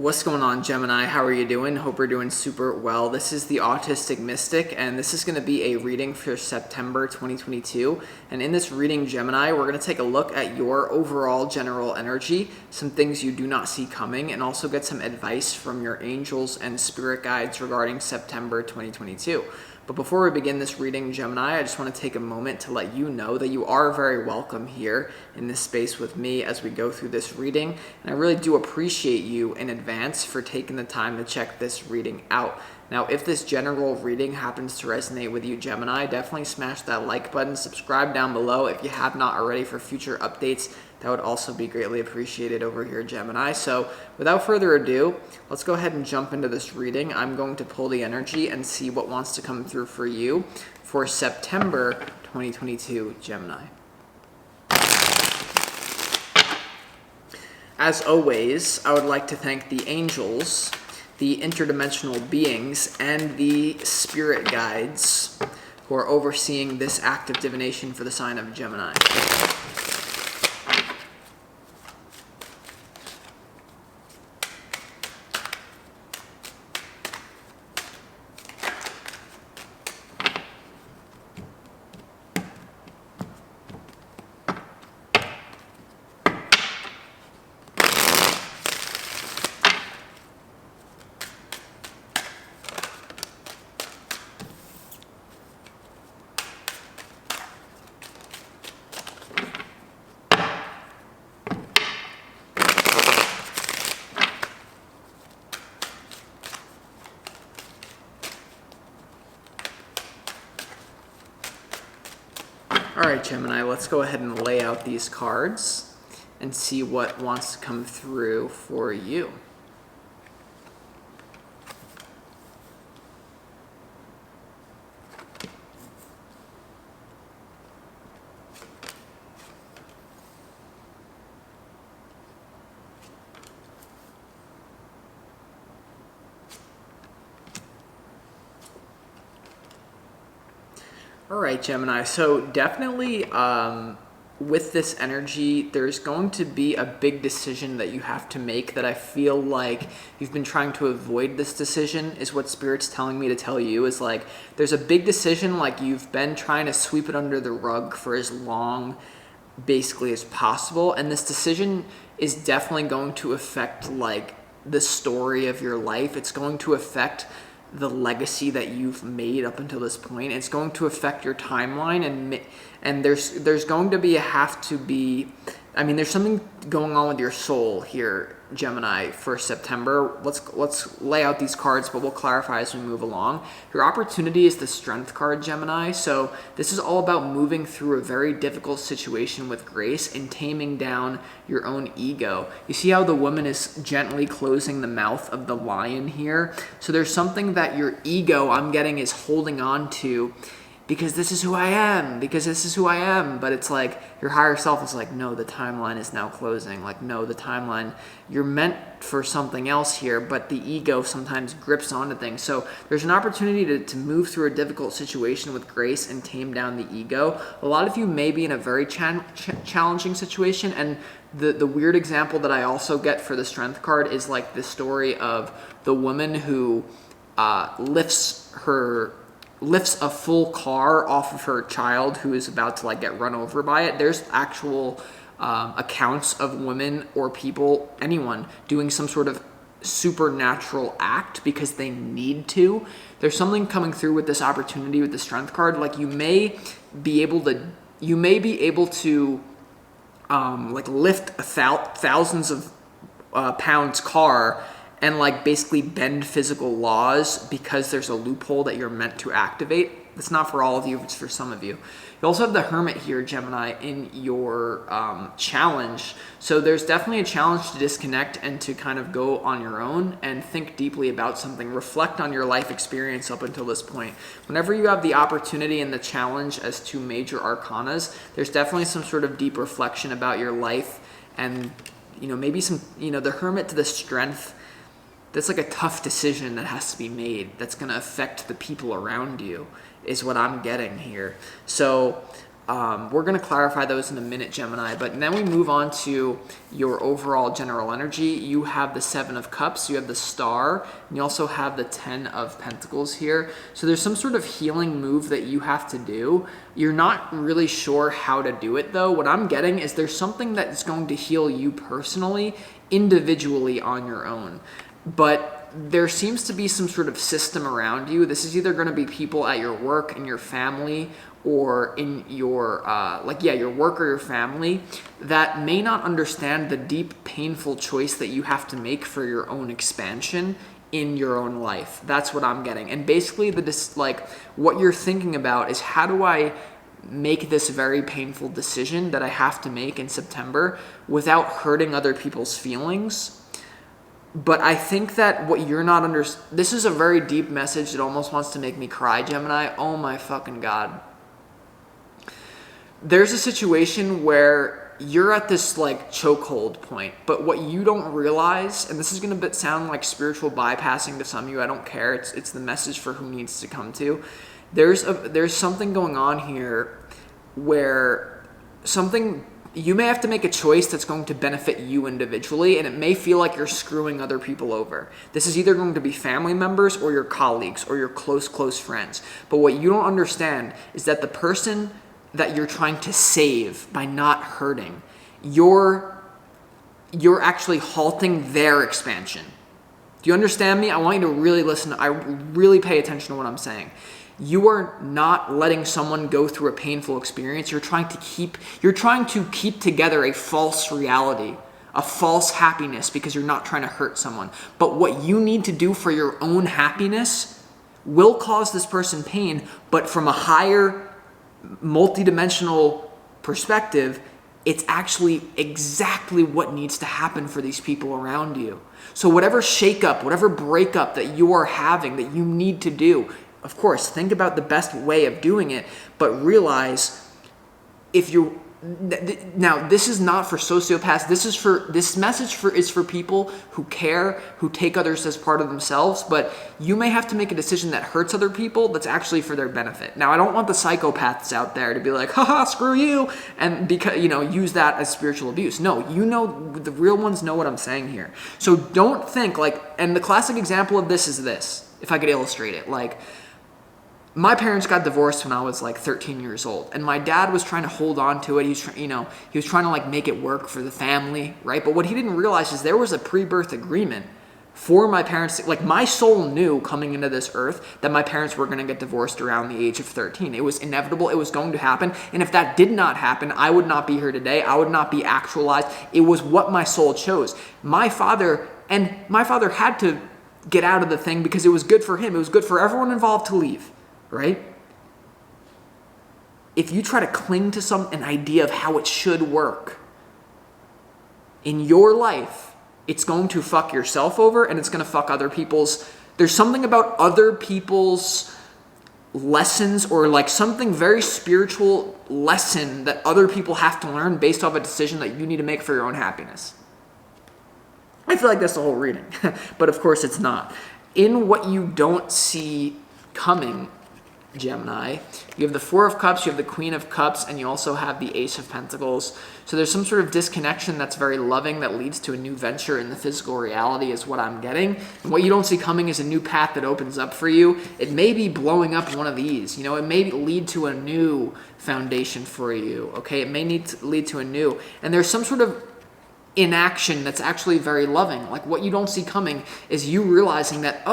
What's going on, Gemini? How are you doing? Hope you're doing super well. This is the Autistic Mystic, and this is going to be a reading for September 2022. And in this reading, Gemini, we're going to take a look at your overall general energy, some things you do not see coming, and also get some advice from your angels and spirit guides regarding September 2022. But before we begin this reading, Gemini, I just want to take a moment to let you know that you are very welcome here in this space with me as we go through this reading. And I really do appreciate you in advance for taking the time to check this reading out. Now, if this general reading happens to resonate with you, Gemini, definitely smash that like button, subscribe down below if you have not already for future updates. That would also be greatly appreciated over here, Gemini. So without further ado, let's go ahead and jump into this reading. I'm going to pull the energy and see what wants to come through for you for September 2022, Gemini. As always, I would like to thank the angels, the interdimensional beings, and the spirit guides who are overseeing this act of divination for the sign of Gemini. All right, Gemini, let's go ahead and lay out these cards and see what wants to come through for you. All right, Gemini. So definitely with this energy, there's going to be a big decision that you have to make that I feel like you've been trying to avoid. This decision is what Spirit's telling me to tell you, is like there's a big decision, like you've been trying to sweep it under the rug for as long basically as possible. And this decision is definitely going to affect like the story of your life. It's going to affect the legacy that you've made up until this point. It's going to affect your timeline, and there's going to be there's something going on with your soul here, Gemini, for September. Let's lay out these cards, but we'll clarify as we move along. Your opportunity is the Strength card, Gemini. So this is all about moving through a very difficult situation with grace and taming down your own ego. You see how the woman is gently closing the mouth of the lion here? So there's something that your ego, I'm getting, is holding on to because this is who I am, but it's like your higher self is like, no, the timeline is now closing. Like, no, the timeline, you're meant for something else here, but the ego sometimes grips onto things. So there's an opportunity to move through a difficult situation with grace and tame down the ego. A lot of you may be in a very challenging situation, and the weird example that I also get for the Strength card is like the story of the woman who lifts a full car off of her child who is about to like get run over by it. There's actual accounts of women or people, anyone, doing some sort of supernatural act because they need to. There's something coming through with this opportunity with the Strength card. Like you may be able to like lift thousands of pounds car and like basically bend physical laws because there's a loophole that you're meant to activate. It's not for all of you, it's for some of you. You also have the Hermit here, Gemini, in your challenge. So there's definitely a challenge to disconnect and to kind of go on your own and think deeply about something. Reflect on your life experience up until this point. Whenever you have the opportunity and the challenge as two major arcanas, there's definitely some sort of deep reflection about your life and, maybe some, the Hermit to the Strength. That's like a tough decision that has to be made that's going to affect the people around you is what I'm getting here. So We're going to clarify those in a minute, Gemini, but then we move on to your overall general energy. You have the Seven of Cups, you have the Star, and you also have the Ten of Pentacles here. So there's some sort of healing move that you have to do. You're not really sure how to do it, though. What I'm getting is there's something that's going to heal you personally, individually on your own. But there seems to be some sort of system around you. This is either going to be people at your work, in your family, or in your your work or your family that may not understand the deep, painful choice that you have to make for your own expansion in your own life. That's what I'm getting. And basically what you're thinking about is, how do I make this very painful decision that I have to make in September without hurting other people's feelings? But I think that what you're not this is a very deep message that almost wants to make me cry, Gemini. Oh my fucking God. There's a situation where you're at this chokehold point, but what you don't realize, and this is going to sound like spiritual bypassing to some of you, I don't care. It's the message for who needs to come to. There's something going on here where you may have to make a choice that's going to benefit you individually, and it may feel like you're screwing other people over. This is either going to be family members or your colleagues or your close friends. But what you don't understand is that the person that you're trying to save by not hurting, you're actually halting their expansion. Do you understand me? I want you to really listen. I really pay attention to what I'm saying. You are not letting someone go through a painful experience. You're trying to keep together a false reality, a false happiness, because you're not trying to hurt someone. But what you need to do for your own happiness will cause this person pain, but from a higher multidimensional perspective, it's actually exactly what needs to happen for these people around you. So whatever shakeup, whatever breakup that you are having that you need to do, of course, think about the best way of doing it, but realize now this is not for sociopaths. This message is for people who care, who take others as part of themselves, but you may have to make a decision that hurts other people that's actually for their benefit. Now, I don't want the psychopaths out there to be like, haha, screw you, and because use that as spiritual abuse. No, the real ones know what I'm saying here. So don't think and the classic example of this is this, if I could illustrate it, my parents got divorced when I was 13 years old, and my dad was trying to hold on to it. He was trying to make it work for the family, right? But what he didn't realize is there was a pre-birth agreement for my parents. My soul knew coming into this earth that my parents were going to get divorced around the age of 13. It was inevitable. It was going to happen. And if that did not happen, I would not be here today. I would not be actualized. It was what my soul chose. My father had to get out of the thing because it was good for him. It was good for everyone involved to leave. Right? If you try to cling to an idea of how it should work in your life, it's going to fuck yourself over, and it's going to fuck other people's. There's something about other people's lessons, or something very spiritual lesson that other people have to learn based off a decision that you need to make for your own happiness. I feel like that's the whole reading, but of course it's not. In what you don't see coming, Gemini, you have the Four of Cups, you have the Queen of Cups, and you also have the Ace of Pentacles. So there's some sort of disconnection that's very loving that leads to a new venture in the physical reality is what I'm getting. And what you don't see coming is a new path that opens up for you. It may be blowing up one of these. It may lead to a new foundation for you. Okay, it may need to lead to a new. And there's some sort of inaction that's actually very loving. What you don't see coming is you realizing that,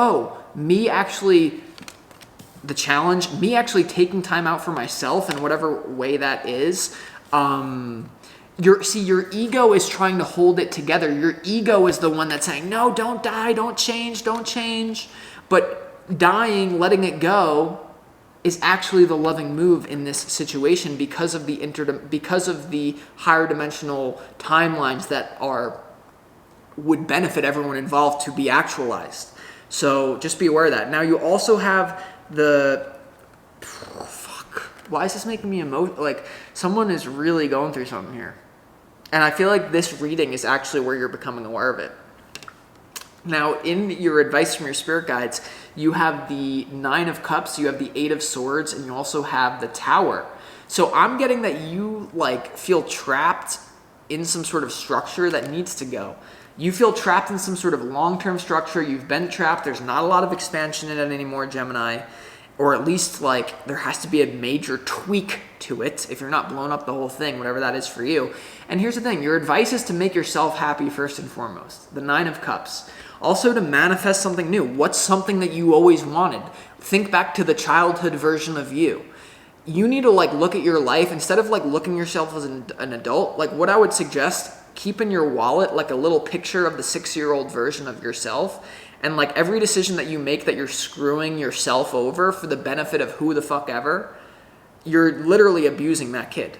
the challenge, me actually taking time out for myself in whatever way that is, your ego is trying to hold it together. Your ego is the one that's saying, no, don't die, don't change. But dying, letting it go, is actually the loving move in this situation because of the higher dimensional timelines that would benefit everyone involved to be actualized. So just be aware of that. Now you also have why is this making me someone is really going through something here. And I feel like this reading is actually where you're becoming aware of it. Now, in your advice from your spirit guides, you have the Nine of Cups, you have the Eight of Swords, and you also have the Tower. So I'm getting that you like feel trapped in some sort of structure that needs to go. You feel trapped in some sort of long-term structure. You've been trapped. There's not a lot of expansion in it anymore, Gemini. Or at least like there has to be a major tweak to it if you're not blowing up the whole thing, whatever that is for you. And here's the thing, your advice is to make yourself happy first and foremost. The 9 of Cups. Also to manifest something new. What's something that you always wanted? Think back to the childhood version of you. You need to like look at your life instead of like looking yourself as an adult. Like what I would suggest, keep in your wallet like a little picture of the 6-year-old version of yourself. And like every decision that you make that you're screwing yourself over for the benefit of who the fuck ever, you're literally abusing that kid.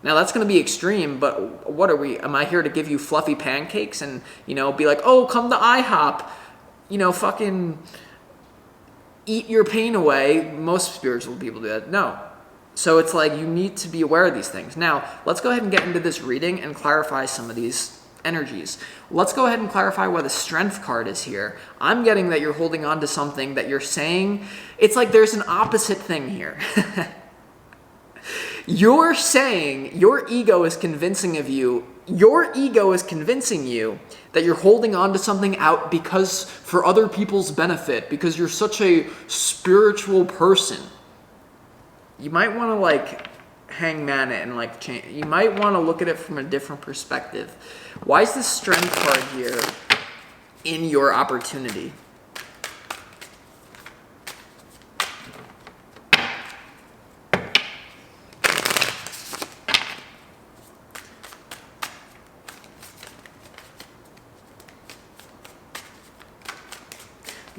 Now that's going to be extreme, but what are we? Am I here to give you fluffy pancakes and, be like, oh, come to IHOP, fucking eat your pain away? Most spiritual people do that. No. So it's like you need to be aware of these things. Now, let's go ahead and get into this reading and clarify some of these energies. Let's go ahead and clarify why the Strength card is here. I'm getting that you're holding on to something that you're saying. It's like there's an opposite thing here. You're saying your ego is convincing you that you're holding on to something out because for other people's benefit, because you're such a spiritual person. You might want to like hangman it and like change. You might want to look at it from a different perspective. Why is the Strength card here in your opportunity?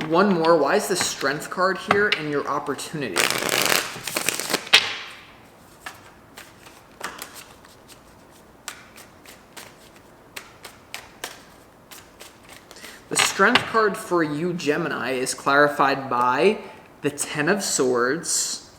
One more. Why is the Strength card here in your opportunity? The Strength card for you, Gemini, is clarified by the 10 of Swords,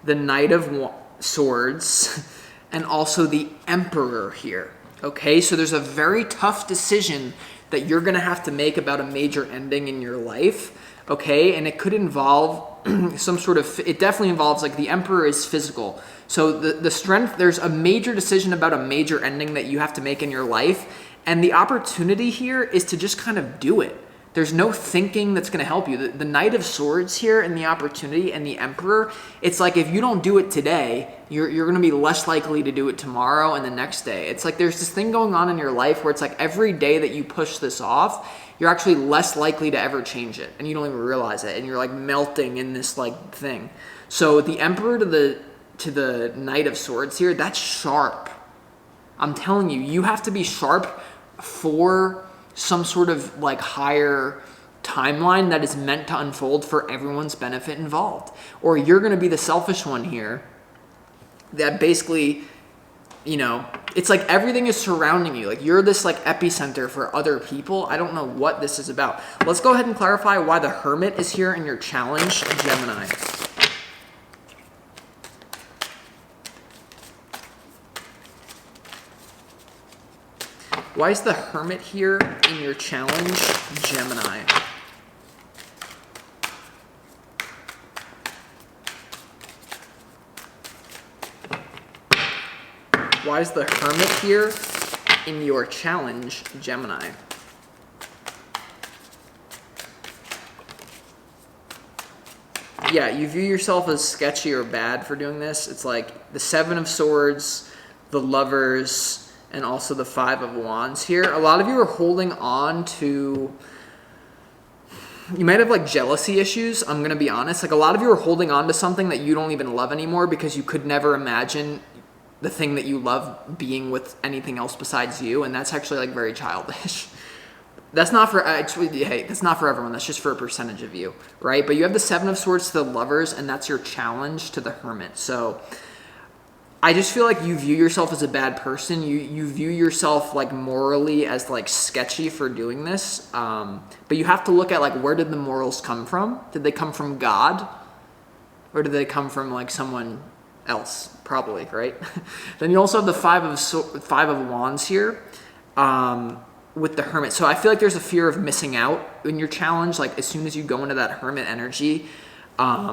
the Knight of Swords, and also the Emperor here. Okay, so there's a very tough decision that you're going to have to make about a major ending in your life, okay? And it could involve it definitely involves, like the Emperor is physical. So the Strength, there's a major decision about a major ending that you have to make in your life. And the opportunity here is to just kind of do it. There's no thinking that's going to help you. The Knight of Swords here and the opportunity and the Emperor, it's like if you don't do it today, you're going to be less likely to do it tomorrow and the next day. It's like there's this thing going on in your life where it's like every day that you push this off, you're actually less likely to ever change it. And you don't even realize it. And you're like melting in this like thing. So the Emperor to the Knight of Swords here, that's sharp. I'm telling you, you have to be sharp for some sort of like higher timeline that is meant to unfold for everyone's benefit involved. Or you're going to be the selfish one here that basically, it's like everything is surrounding you. Like you're this like epicenter for other people. I don't know what this is about. Let's go ahead and clarify why the Hermit is here in your challenge, Gemini. Why is the Hermit here in your challenge, Gemini? Why is the Hermit here in your challenge, Gemini? Yeah, you view yourself as sketchy or bad for doing this. It's like the 7 of Swords, the Lovers, and also the 5 of Wands here. A lot of you are holding on to, you might have like jealousy issues, I'm going to be honest. Like a lot of you are holding on to something that you don't even love anymore because you could never imagine the thing that you love being with anything else besides you. And that's actually like very childish. That's not for, actually, hey, that's not for everyone. That's just for a percentage of you, right? But you have the 7 of Swords to the Lovers, and that's your challenge to the Hermit. So I just feel like you view yourself as a bad person. You view yourself like morally as like sketchy for doing this. But you have to look at like, where did the morals come from? Did they come from God? Or did they come from like someone else? Probably, right? Then you also have the 5 of Wands here with the Hermit. So I feel like there's a fear of missing out in your challenge. Like as soon as you go into that Hermit energy,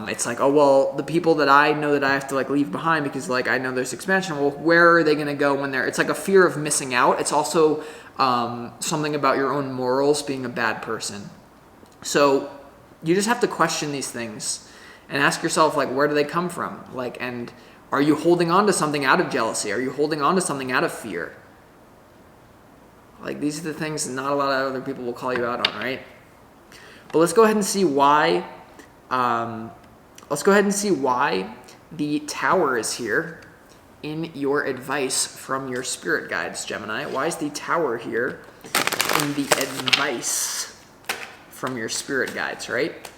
It's like, oh, well, the people that I know that I have to like leave behind because like I know there's expansion. Well, where are they going to go when they're, it's like a fear of missing out. It's also something about your own morals being a bad person. So you just have to question these things and ask yourself, like, where do they come from? Like, and are you holding on to something out of jealousy? Are you holding on to something out of fear? Like, these are the things not a lot of other people will call you out on, right? But let's go ahead and see why. Let's go ahead and see why the Tower is here in your advice from your spirit guides, Gemini. Why is the Tower here in the advice from your spirit guides, right?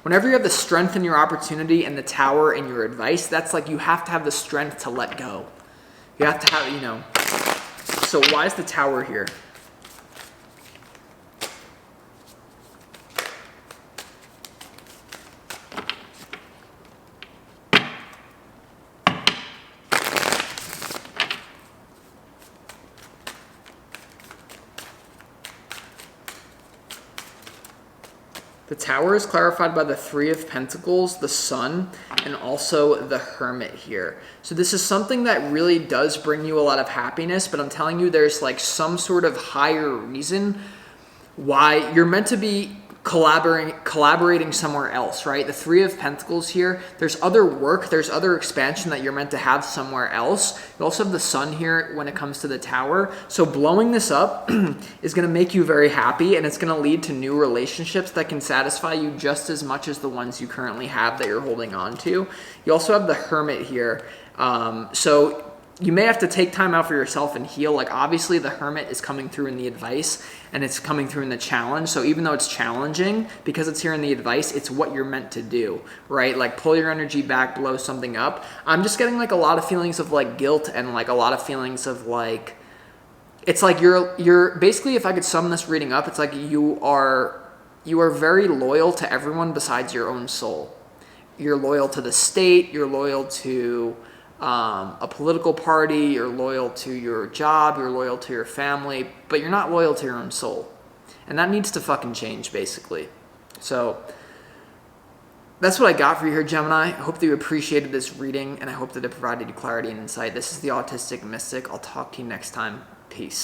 Whenever you have the strength in your opportunity and the Tower in your advice, that's like you have to have the strength to let go. You have to have, you know. So why is the Tower here? The Tower is clarified by the Three of Pentacles, the Sun, and also the Hermit here. So this is something that really does bring you a lot of happiness, but I'm telling you there's like some sort of higher reason why you're meant to be collaborating somewhere else, right? The Three of Pentacles here, there's other work, there's other expansion that you're meant to have somewhere else. You also have the Sun here when it comes to the Tower. So blowing this up is going to make you very happy, and it's going to lead to new relationships that can satisfy you just as much as the ones you currently have that you're holding on to. You also have the Hermit here. So you may have to take time out for yourself and heal. Like, obviously the Hermit is coming through in the advice and it's coming through in the challenge. So even though it's challenging, because it's here in the advice, it's what you're meant to do, right? Like, pull your energy back, blow something up. I'm just getting like a lot of feelings of like guilt and like a lot of feelings of like, it's like you're basically, if I could sum this reading up, it's like you are very loyal to everyone besides your own soul. You're loyal to the state, you're loyal to a political party, you're loyal to your job, you're loyal to your family, but you're not loyal to your own soul. And that needs to fucking change, basically. So that's what I got for you here, Gemini. I hope that you appreciated this reading, and I hope that it provided you clarity and insight. This is the Autistic Mystic. I'll talk to you next time. Peace.